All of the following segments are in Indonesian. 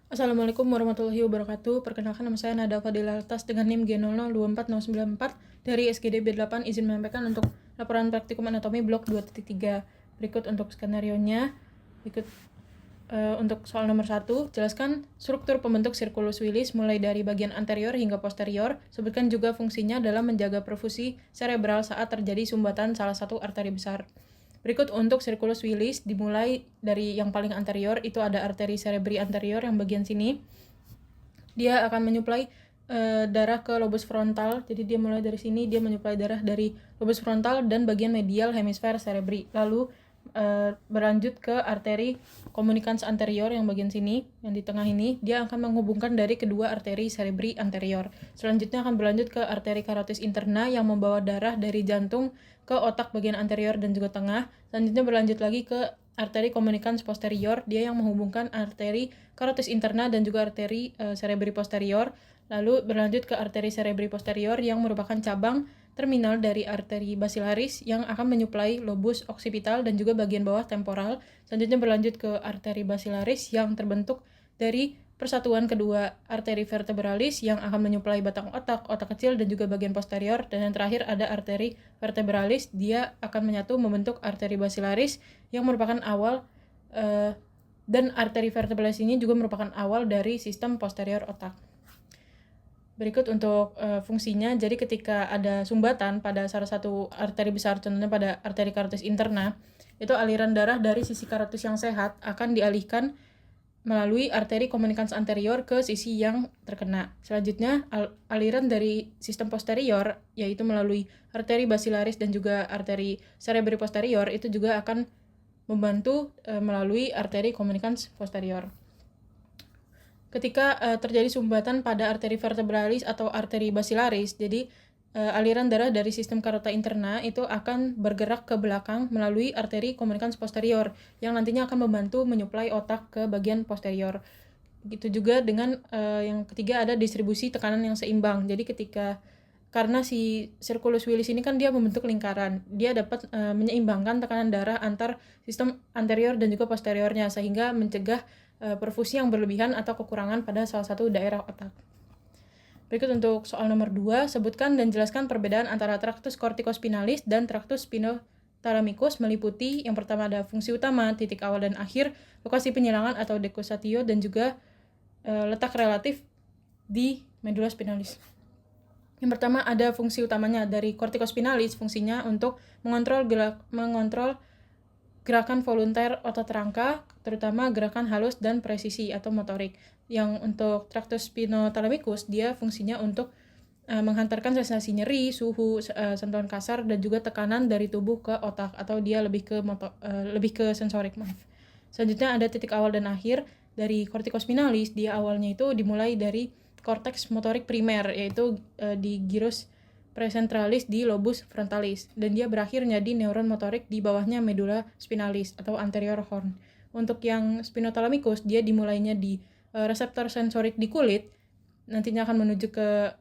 Assalamualaikum warahmatullahi wabarakatuh. Perkenalkan nama saya Nada Fadila Altas dengan NIM G0024094 dari SGD B8. Izin menyampaikan untuk laporan praktikum anatomi blok 2.3. Berikut untuk skenarionya. Untuk soal nomor 1, jelaskan struktur pembentuk sirkulus Willis mulai dari bagian anterior hingga posterior. Sebutkan juga fungsinya dalam menjaga perfusi cerebral saat terjadi sumbatan salah satu arteri besar. Berikut untuk sirkulus Willis, dimulai dari yang paling anterior, itu ada arteri cerebri anterior yang bagian sini. Dia akan menyuplai darah ke lobus frontal. Jadi dia mulai dari sini, dia menyuplai darah dari lobus frontal dan bagian medial hemisfer cerebri. Lalu berlanjut ke arteri communicans anterior yang bagian sini, yang di tengah ini. Dia akan menghubungkan dari kedua arteri cerebri anterior. Selanjutnya akan berlanjut ke arteri carotis interna yang membawa darah dari jantung ke otak bagian anterior dan juga tengah. Selanjutnya berlanjut lagi ke arteri communicans posterior, dia yang menghubungkan arteri carotis interna dan juga arteri cerebri posterior. Lalu berlanjut ke arteri cerebri posterior yang merupakan cabang terminal dari arteri basilaris yang akan menyuplai lobus occipital dan juga bagian bawah temporal. Selanjutnya berlanjut ke arteri basilaris yang terbentuk dari persatuan kedua arteri vertebralis yang akan menyuplai batang otak, otak kecil, dan juga bagian posterior. Dan yang terakhir ada arteri vertebralis, dia akan menyatu membentuk arteri basilaris yang merupakan awal dan arteri vertebralis ini juga merupakan awal dari sistem posterior otak. Berikut untuk fungsinya. Jadi ketika ada sumbatan pada salah satu arteri besar, contohnya pada arteri carotis interna, itu aliran darah dari sisi carotis yang sehat akan dialihkan melalui arteri communicans anterior ke sisi yang terkena. Selanjutnya, aliran dari sistem posterior, yaitu melalui arteri basilaris dan juga arteri cerebri posterior, itu juga akan membantu melalui arteri communicans posterior. Ketika terjadi sumbatan pada arteri vertebralis atau arteri basilaris, jadi aliran darah dari sistem carota interna itu akan bergerak ke belakang melalui arteri communicans posterior yang nantinya akan membantu menyuplai otak ke bagian posterior. Gitu juga dengan yang ketiga ada distribusi tekanan yang seimbang. Jadi karena si sirkulus Willis ini kan dia membentuk lingkaran, dia dapat menyeimbangkan tekanan darah antar sistem anterior dan juga posteriornya sehingga mencegah perfusi yang berlebihan atau kekurangan pada salah satu daerah otak. Berikut untuk soal nomor 2, sebutkan dan jelaskan perbedaan antara tractus corticospinalis dan tractus spinothalamicus meliputi yang pertama ada fungsi utama, titik awal dan akhir, lokasi penyilangan atau decussatio, dan juga letak relatif di medula spinalis. Yang pertama ada fungsi utamanya dari corticospinalis, fungsinya untuk mengontrol gerakan volunteer otot rangka, terutama gerakan halus dan presisi atau motorik. Yang untuk tractus spinothalamicus, dia fungsinya untuk menghantarkan sensasi nyeri, suhu, sentuhan kasar, dan juga tekanan dari tubuh ke otak, atau dia lebih ke sensorik. Selanjutnya ada titik awal dan akhir dari corticospinalis. Dia awalnya itu dimulai dari korteks motorik primer, yaitu di gyrus presentralis di lobus frontalis, dan dia berakhirnya di neuron motorik di bawahnya medula spinalis atau anterior horn. Untuk yang spinothalamicus, dia dimulainya di reseptor sensorik di kulit, nantinya akan menuju ke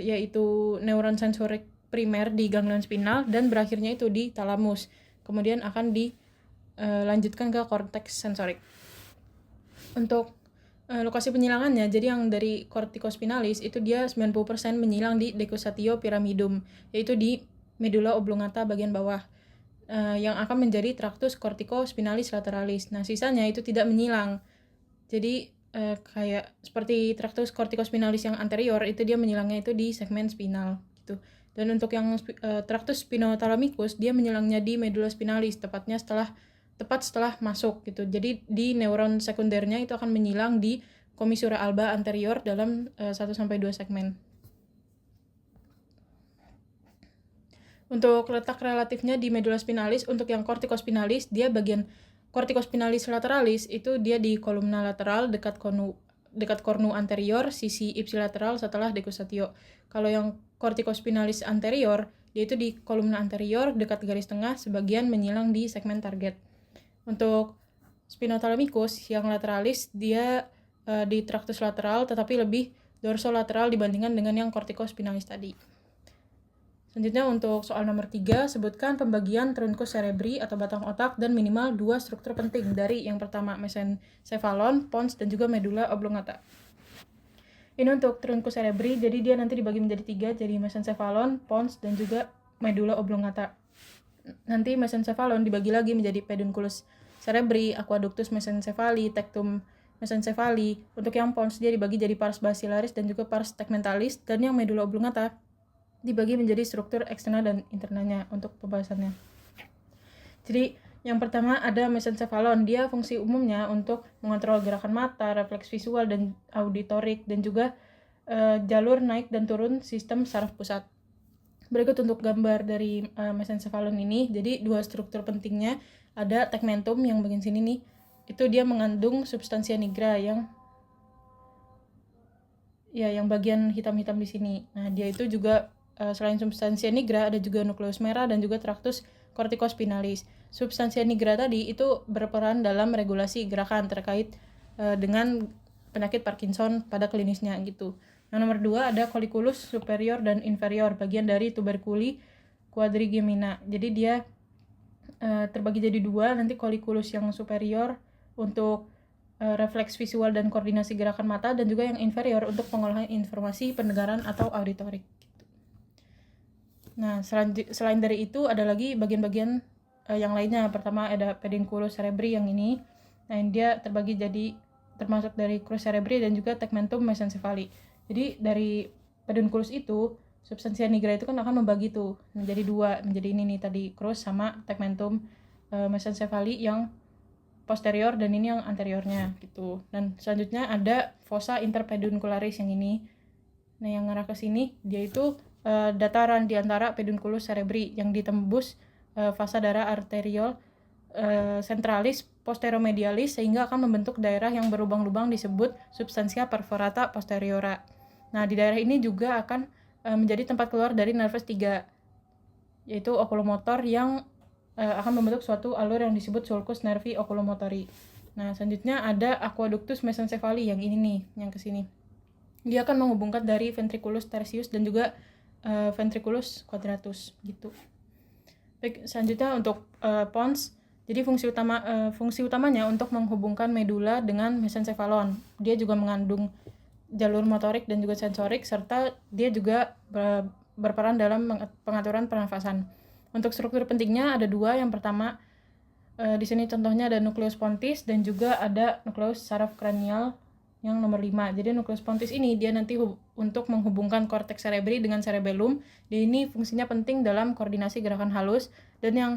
yaitu neuron sensorik primer di ganglion spinal, dan berakhirnya itu di talamus. Kemudian akan dilanjutkan ke korteks sensorik. Untuk lokasi penyilangannya, jadi yang dari corticospinalis itu dia 90% menyilang di decussatio pyramidum, yaitu di medula oblongata bagian bawah, yang akan menjadi tractus corticospinalis lateralis. Nah, sisanya itu tidak menyilang. Jadi kayak seperti tractus corticospinalis yang anterior, itu dia menyilangnya itu di segmen spinal gitu. Dan untuk yang tractus spinothalamicus, dia menyilangnya di medula spinalis, tepat setelah masuk gitu. Jadi di neuron sekundernya itu akan menyilang di commissura alba anterior dalam 1-2 segmen. Untuk letak relatifnya di medula spinalis, untuk yang corticospinalis, dia bagian corticospinalis lateralis itu dia di kolumna lateral dekat cornu anterior, sisi ipsilateral setelah decussatio. Kalau yang corticospinalis anterior, dia itu di kolumna anterior dekat garis tengah, sebagian menyilang di segmen target. Untuk spinothalamicus yang lateralis, dia di tractus lateral tetapi lebih dorsolateral dibandingkan dengan yang corticospinalis tadi. Selanjutnya untuk soal nomor 3, sebutkan pembagian truncus cerebri atau batang otak dan minimal 2 struktur penting dari yang pertama mesencephalon, pons, dan juga medulla oblongata. Ini untuk truncus cerebri, jadi dia nanti dibagi menjadi 3, jadi mesencephalon, pons, dan juga medulla oblongata. Nanti mesencephalon dibagi lagi menjadi pedunculus cerebri, aqueductus mesencephali, tectum mesencephali. Untuk yang pons dia dibagi jadi pars basilaris dan juga pars tegmentalis, dan yang medulla oblongata dibagi menjadi struktur eksternal dan internalnya untuk pembahasannya. Jadi yang pertama ada mesencephalon, dia fungsi umumnya untuk mengontrol gerakan mata, refleks visual dan auditorik, dan juga jalur naik dan turun sistem saraf pusat. Berikut untuk gambar dari mesencephalon ini. Jadi dua struktur pentingnya ada tegmentum yang bagian sini nih, itu dia mengandung substansia nigra yang bagian hitam-hitam di sini. Nah, dia itu juga selain substansia nigra ada juga nukleus merah dan juga tractus corticospinalis. Substansia nigra tadi itu berperan dalam regulasi gerakan terkait dengan penyakit Parkinson pada klinisnya gitu. Yang nomor 2 ada colliculus superior dan inferior, bagian dari tuberculi quadrigemina. Jadi dia terbagi jadi 2, nanti colliculus yang superior untuk refleks visual dan koordinasi gerakan mata, dan juga yang inferior untuk pengolahan informasi pendengaran atau auditorik. Nah, selain dari itu ada lagi bagian-bagian yang lainnya. Pertama ada pedunculus cerebri yang ini. Nah, dia terbagi jadi termasuk dari crus cerebri dan juga tegmentum mesencephali. Jadi dari pedunculus itu substansia nigra itu kan akan membagi tuh menjadi 2, menjadi ini nih tadi crus sama tegmentum mesencephali yang posterior dan ini yang anteriornya gitu. Dan selanjutnya ada fossa interpeduncularis yang ini. Nah, yang ngarah ke sini dia itu dataran di antara pedunculus cerebri yang ditembus vasa darah arteriol centralis posteromedialis sehingga akan membentuk daerah yang berlubang-lubang disebut substansia perforata posteriora. Nah, di daerah ini juga akan menjadi tempat keluar dari nervus 3, yaitu oculomotor yang akan membentuk suatu alur yang disebut sulcus nervi oculomotori. Nah, selanjutnya ada aqueductus mesencephali yang ini nih, yang ke sini. Dia akan menghubungkan dari ventriculus tertius dan juga ventriculus quadratus gitu. Baik, selanjutnya untuk pons. Jadi fungsi utamanya untuk menghubungkan medula dengan mesencephalon. Dia juga mengandung jalur motorik dan juga sensorik, serta dia juga berperan dalam pengaturan pernafasan. Untuk struktur pentingnya ada 2. Yang pertama di sini contohnya ada nucleus pontis dan juga ada nucleus saraf kranial yang nomor 5. Jadi nucleus pontis ini dia nanti untuk menghubungkan korteks cerebri dengan cerebellum. Dia ini fungsinya penting dalam koordinasi gerakan halus. Dan yang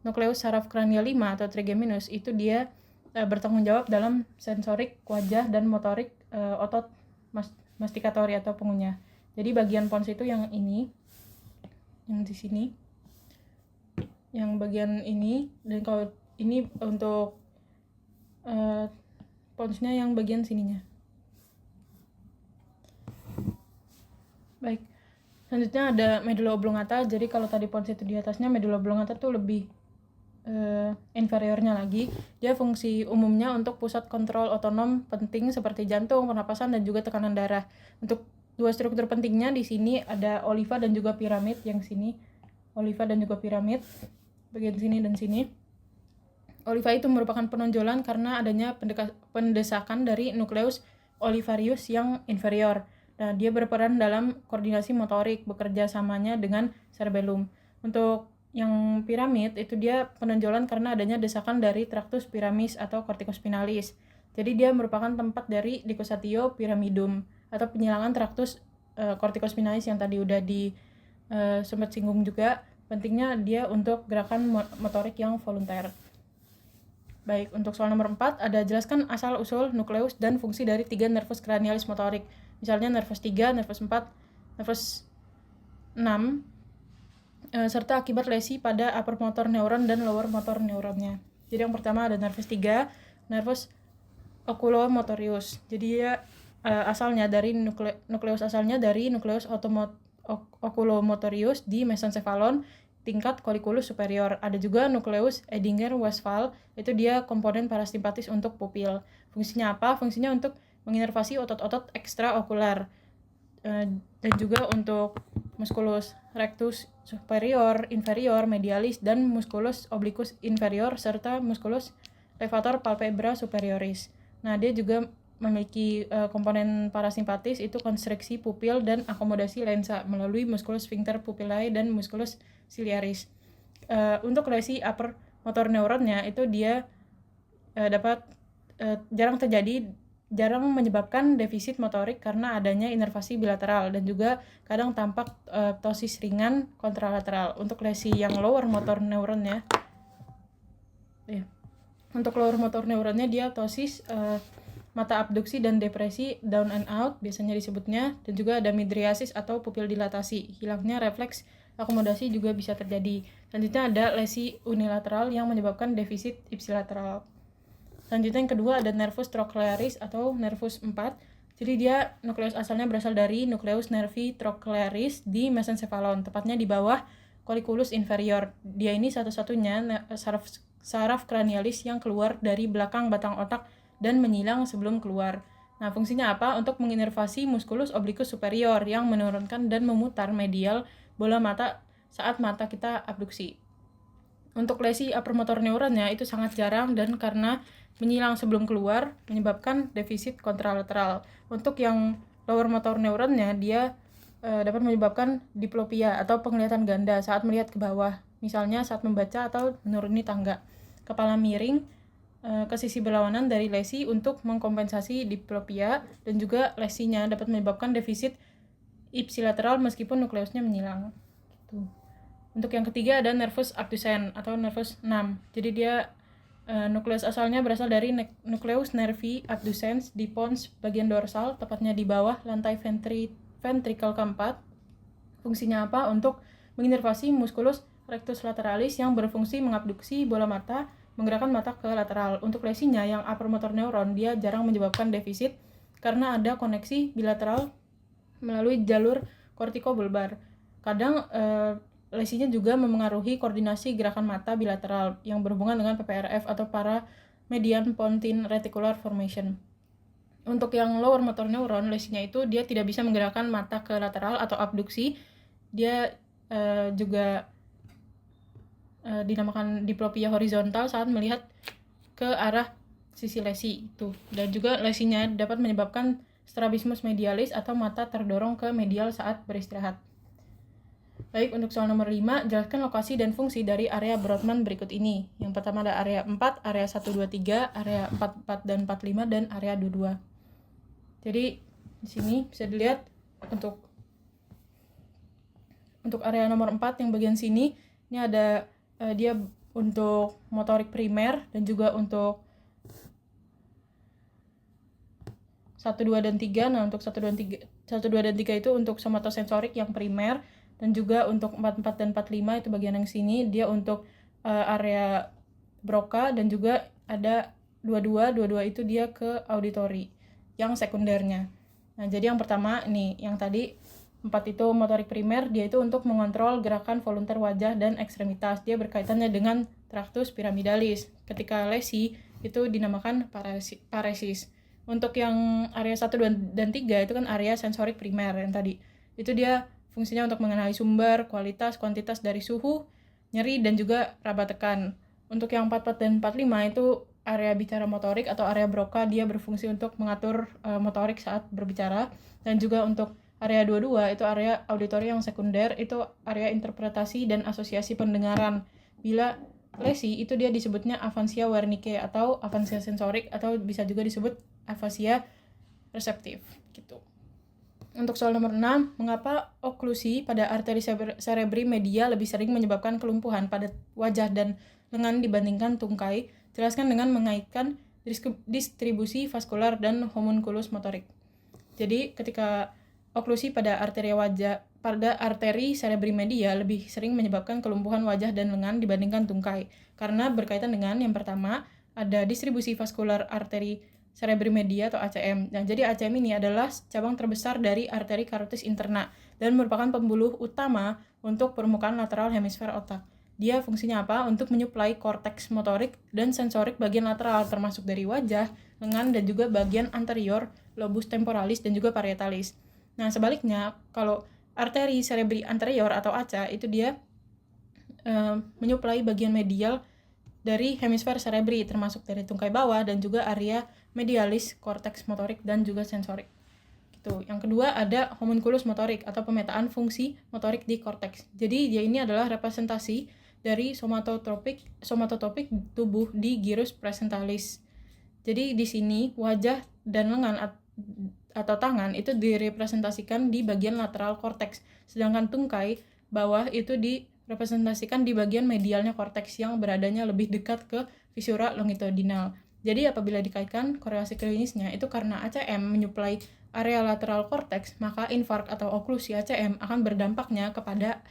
nucleus saraf kranial 5 atau trigeminus itu dia bertanggung jawab dalam sensorik wajah dan motorik otot masticatori atau pengunyah. Jadi bagian pons itu yang ini, yang di sini, yang bagian ini, dan kalau ini untuk ponsnya yang bagian sininya. Baik, selanjutnya ada medulla oblongata. Jadi kalau tadi pons itu di atasnya, medulla oblongata tuh lebih inferiornya lagi. Dia fungsi umumnya untuk pusat kontrol otonom penting seperti jantung, pernapasan, dan juga tekanan darah. Untuk 2 struktur pentingnya di sini ada oliva dan juga piramid yang sini. Oliva dan juga piramid bagian sini dan sini. Oliva itu merupakan penonjolan karena adanya pendesakan dari nukleus olivarius yang inferior. Nah, dia berperan dalam koordinasi motorik, bekerja samanya dengan cerebellum. Untuk yang piramid itu dia penonjolan karena adanya desakan dari tractus piramis atau corticospinalis. Jadi dia merupakan tempat dari decussatio pyramidum atau penyilangan tractus corticospinalis yang tadi udah sempat singgung juga. Pentingnya dia untuk gerakan motorik yang volunter. Baik, untuk soal nomor 4 ada jelaskan asal-usul nukleus dan fungsi dari 3 nervus cranialis motorik. Misalnya nervus 3, nervus 4, nervus 6, serta akibat lesi pada upper motor neuron dan lower motor neuronnya. Jadi yang pertama ada nervus 3, nervus oculomotorius. Jadi dia asalnya dari nukleus asalnya dari nukleus oculomotorius di mesencephalon tingkat colliculus superior. Ada juga nukleus Edinger-Westphal, itu dia komponen parasimpatis untuk pupil. Fungsinya apa? Fungsinya untuk menginervasi otot-otot ekstraokular dan juga untuk musculus rectus superior, inferior, medialis, dan musculus obliquus inferior, serta musculus levator palpebra superioris. Nah, dia juga memiliki komponen parasimpatis, itu konstriksi pupil dan akomodasi lensa melalui musculus sphincter pupillae dan musculus ciliaris. Untuk lesi upper motor neuronnya itu dia jarang menyebabkan defisit motorik karena adanya inervasi bilateral, dan juga kadang tampak ptosis ringan kontralateral. Untuk lesi yang lower motor neuronnya, dia ptosis mata abduksi dan depresi down and out biasanya disebutnya, dan juga ada midriasis atau pupil dilatasi. Hilangnya refleks akomodasi juga bisa terjadi. Selanjutnya ada lesi unilateral yang menyebabkan defisit ipsilateral. Selanjutnya yang kedua ada nervus trochlearis atau nervus 4. Jadi dia nukleus asalnya berasal dari nucleus nervi trochlearis di mesencephalon, tepatnya di bawah colliculus inferior. Dia ini satu-satunya saraf cranialis yang keluar dari belakang batang otak dan menyilang sebelum keluar. Nah, fungsinya apa? Untuk menginervasi musculus obliquus superior yang menurunkan dan memutar medial bola mata saat mata kita abduksi. Untuk lesi upper motor neuronnya itu sangat jarang, dan karena menyilang sebelum keluar menyebabkan defisit kontralateral. Untuk yang lower motor neuronnya dia dapat menyebabkan diplopia atau penglihatan ganda saat melihat ke bawah, misalnya saat membaca atau menuruni tangga. Kepala miring ke sisi berlawanan dari lesi untuk mengkompensasi diplopia, dan juga lesinya dapat menyebabkan defisit ipsilateral meskipun nukleusnya menyilang. Gitu. Untuk yang ketiga ada nervus abducens atau nervus 6. Jadi dia nukleus asalnya berasal dari nucleus nervi abducens di pons bagian dorsal, tepatnya di bawah lantai ventrikel keempat. Fungsinya apa? Untuk menginervasi musculus rectus lateralis yang berfungsi mengabduksi bola mata, menggerakkan mata ke lateral. Untuk lesinya yang upper motor neuron dia jarang menyebabkan defisit karena ada koneksi bilateral melalui jalur kortikobulbar. Kadang lesinya juga memengaruhi koordinasi gerakan mata bilateral yang berhubungan dengan PPRF atau para median pontine reticular formation. Untuk yang lower motor neuron, lesinya itu dia tidak bisa menggerakkan mata ke lateral atau abduksi. Dia juga dinamakan diplopia horizontal saat melihat ke arah sisi lesi itu. Dan juga lesinya dapat menyebabkan strabismus medialis atau mata terdorong ke medial saat beristirahat. Baik, untuk soal nomor 5, jelaskan lokasi dan fungsi dari area Brodmann berikut ini. Yang pertama ada area 4, area 1, 2, 3, area 44 dan 45, dan area 22. Jadi, di sini bisa dilihat untuk area nomor 4 yang bagian sini, ini ada dia untuk motorik primer dan juga untuk 1, 2, dan 3. Nah, untuk 1, 2, dan 3 itu untuk somatosensorik yang primer, dan juga untuk 44 dan 45 itu bagian yang sini dia untuk area Broca, dan juga ada 22 itu dia ke auditori yang sekundernya. Nah, jadi yang pertama nih, yang tadi 4 itu motorik primer, dia itu untuk mengontrol gerakan volunter wajah dan ekstremitas. Dia berkaitannya dengan tractus pyramidalis. Ketika lesi itu dinamakan paresis. Untuk yang area 1, 2, dan 3 itu kan area sensorik primer yang tadi. Itu dia fungsinya untuk mengenali sumber, kualitas, kuantitas dari suhu, nyeri, dan juga raba tekan. Untuk yang 44 dan 45 itu area bicara motorik atau area Broca, dia berfungsi untuk mengatur motorik saat berbicara. Dan juga untuk area 22 itu area auditori yang sekunder, itu area interpretasi dan asosiasi pendengaran. Bila lesi itu dia disebutnya aphasia Wernicke atau aphasia sensorik, atau bisa juga disebut aphasia reseptif gitu. Untuk soal nomor 6, mengapa oklusi pada arteri cerebri media lebih sering menyebabkan kelumpuhan pada wajah dan lengan dibandingkan tungkai? Jelaskan dengan mengaitkan distribusi vaskular dan homunculus motorik. Jadi, ketika oklusi pada arteri cerebri media lebih sering menyebabkan kelumpuhan wajah dan lengan dibandingkan tungkai, karena berkaitan dengan yang pertama, ada distribusi vaskular arteri cerebri media atau ACM. Nah, jadi ACM ini adalah cabang terbesar dari arteri carotis interna dan merupakan pembuluh utama untuk permukaan lateral hemisfer otak. Dia fungsinya apa? Untuk menyuplai korteks motorik dan sensorik bagian lateral, termasuk dari wajah, lengan, dan juga bagian anterior, lobus temporalis, dan juga parietalis. Nah, sebaliknya, kalau arteri cerebri anterior atau ACA itu dia menyuplai bagian medial dari hemisfer cerebri, termasuk dari tungkai bawah dan juga area medialis, korteks motorik dan juga sensorik. Gitu. Yang kedua ada homunculus motorik atau pemetaan fungsi motorik di korteks. Jadi dia ini adalah representasi dari somatotropik tubuh di gyrus presentalis. Jadi di sini wajah dan lengan atau tangan itu direpresentasikan di bagian lateral korteks, sedangkan tungkai bawah itu direpresentasikan di bagian medialnya korteks yang beradanya lebih dekat ke visura longitudinal. Jadi apabila dikaitkan korelasi klinisnya itu karena ACM menyuplai area lateral korteks, maka infark atau oklusi ACM akan berdampaknya kepada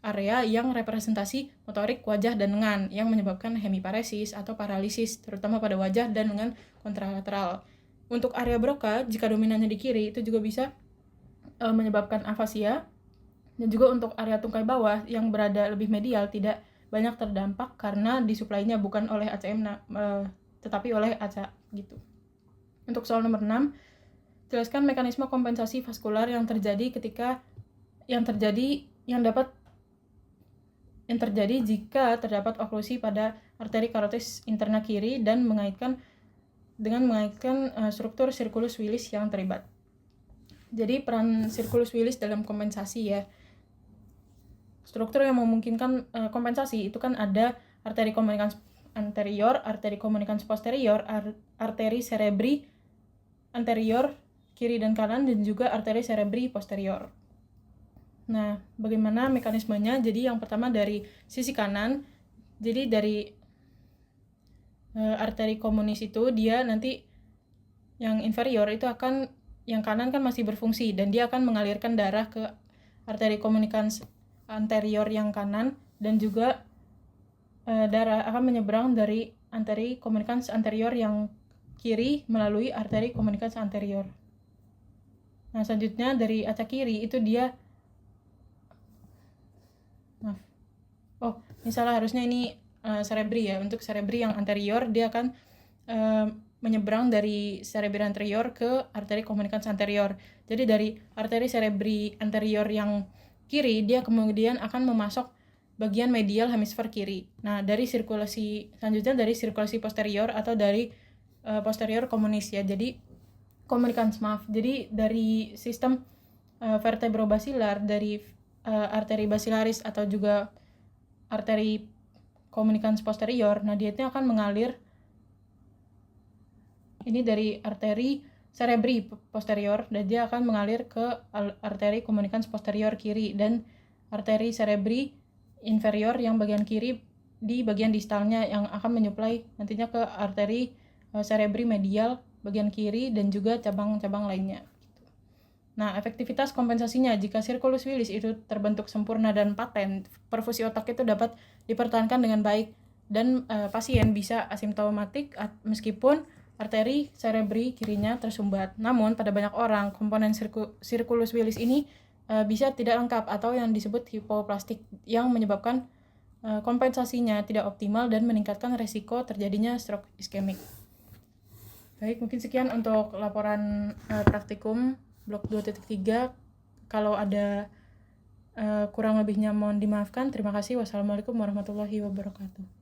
area yang representasi motorik wajah dan lengan yang menyebabkan hemiparesis atau paralisis, terutama pada wajah dan lengan kontralateral. Untuk area Broca, jika dominannya di kiri, itu juga bisa menyebabkan afasia. Dan juga untuk area tungkai bawah yang berada lebih medial tidak banyak terdampak karena disuplainya bukan oleh ACM tetapi oleh ACA gitu. Untuk soal nomor 6, jelaskan mekanisme kompensasi vaskular yang terjadi jika terdapat oklusi pada arteri karotis interna kiri dan mengaitkan struktur circulus Willis yang terlibat. Jadi peran circulus Willis dalam kompensasi ya. Struktur yang memungkinkan kompensasi itu kan ada arteri komunikans anterior, arteri komunikans posterior, arteri cerebri anterior kiri dan kanan, dan juga arteri cerebri posterior. Nah, bagaimana mekanismenya? Jadi yang pertama dari sisi kanan, jadi dari arteri komunis itu dia nanti yang inferior itu akan, yang kanan kan masih berfungsi dan dia akan mengalirkan darah ke arteri komunikans anterior yang kanan, dan juga darah akan menyeberang dari arteri komunikans anterior yang kiri melalui arteri komunikans anterior. Nah, selanjutnya dari ACA kiri itu dia misalnya harusnya ini cerebri ya. Untuk cerebri yang anterior dia akan menyeberang dari cerebri anterior ke arteri komunikans anterior. Jadi dari arteri cerebri anterior yang kiri dia kemudian akan memasok bagian medial hemisfer kiri. Nah, dari sirkulasi selanjutnya dari sirkulasi posterior atau dari posterior komunis ya. Jadi komunikans Jadi dari sistem vertebrobasilar, dari arteri basilaris atau juga arteri komunikans posterior. Nah, dia itu akan mengalir ini dari arteri cerebri posterior dan dia akan mengalir ke arteri komunikans posterior kiri, dan arteri cerebri inferior yang bagian kiri di bagian distalnya yang akan menyuplai nantinya ke arteri cerebri medial bagian kiri dan juga cabang-cabang lainnya. Nah, efektivitas kompensasinya jika circulus Willis itu terbentuk sempurna dan paten, perfusi otak itu dapat dipertahankan dengan baik dan pasien bisa asimptomatik meskipun arteri cerebri kirinya tersumbat. Namun pada banyak orang komponen circulus Willis ini bisa tidak lengkap atau yang disebut hipoplastik, yang menyebabkan kompensasinya tidak optimal dan meningkatkan resiko terjadinya stroke iskemik. Baik, mungkin sekian untuk laporan praktikum blok 2.3. Kalau ada kurang lebihnya mohon dimaafkan. Terima kasih. Wassalamualaikum warahmatullahi wabarakatuh.